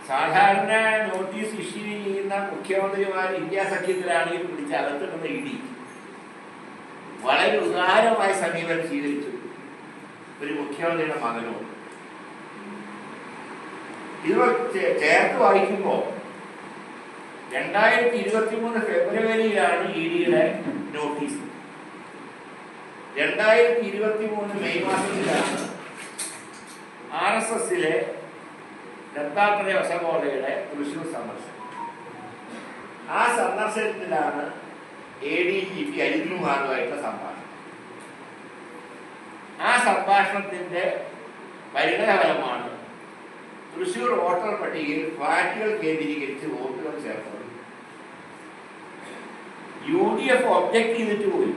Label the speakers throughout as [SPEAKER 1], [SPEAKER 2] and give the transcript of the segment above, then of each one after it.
[SPEAKER 1] സാധാരണ notice issue ചെയ്യുന്ന മുഖ്യമന്ത്രിമാർ ഇന്ത്യ സഖ്യത്തിലാണെങ്കിൽ പിടിച്ച് അകത്തിടുന്ന ഇടി വളരെ ഉദാരമായ സമീപനം സ്വീകരിച്ചു ഒരു മുഖ്യമന്ത്രിയുടെ മകനോട്. ഇത് ചേർത്ത് വായിക്കുമ്പോൾ 2023 ഫെബ്രുവരിയിലാണ് ഇഡിയുടെ നോട്ടീസ്. 2023 മെയ് മാസത്തിലാണ് RSSലെ ദത്താത്രേയ വസമോദയുടെ തൃശൂർ സന്ദർശനം. ആ സന്ദർശനത്തിലാണ് ADGP അരികുമാറുമായിട്ടുള്ള സംഭാഷണം. ആ സംഭാഷണത്തിന്റെ പരിണതഫലമാണ് തൃശൂർ വോട്ടർ പട്ടികയിൽ ഫ്ലാറ്റുകൾ കേന്ദ്രീകരിച്ച് വോട്ടുകൾ ചേർത്തത്. UDF ഒബ്ജക്ട് ചെയ്തിട്ട് പോയി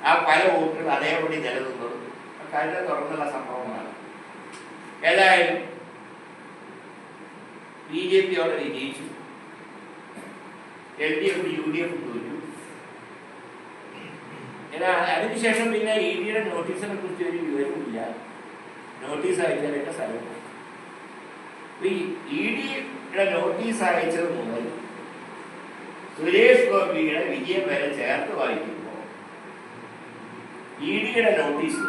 [SPEAKER 1] ആ പല വോട്ടുകൾ അതേപടി നിലനിന്നത് കഴിഞ്ഞ തുറന്നുള്ള സംഭവങ്ങളാണ്. ഏതായാലും BJP അവിടെ വിജയിച്ചു, LDF UDF തോറ്റു. അതിനുശേഷം പിന്നെ EDയുടെ നോട്ടീസിനെ കുറിച്ച് ഒരു വിവരമില്ല. നോട്ടീസ് അയച്ചാലൊക്കെ സ്ഥലം. EDയുടെ നോട്ടീസ് അയച്ചത് മുതൽ സുരേഷ് ഗോപിയുടെ വിജയം വരെ ചേർത്ത് വായിക്കുമ്പോൾ EDയുടെ നോട്ടീസ്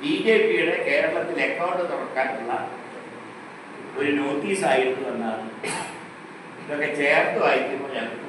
[SPEAKER 1] BJPയുടെ കേരളത്തിൽ അക്കൗണ്ട് തുറക്കാനുള്ള ഒരു നോട്ടീസായിരുന്നു എന്നാണ് ഇതൊക്കെ ചേർത്ത് വായിക്കുമ്പോൾ ഞങ്ങൾക്ക്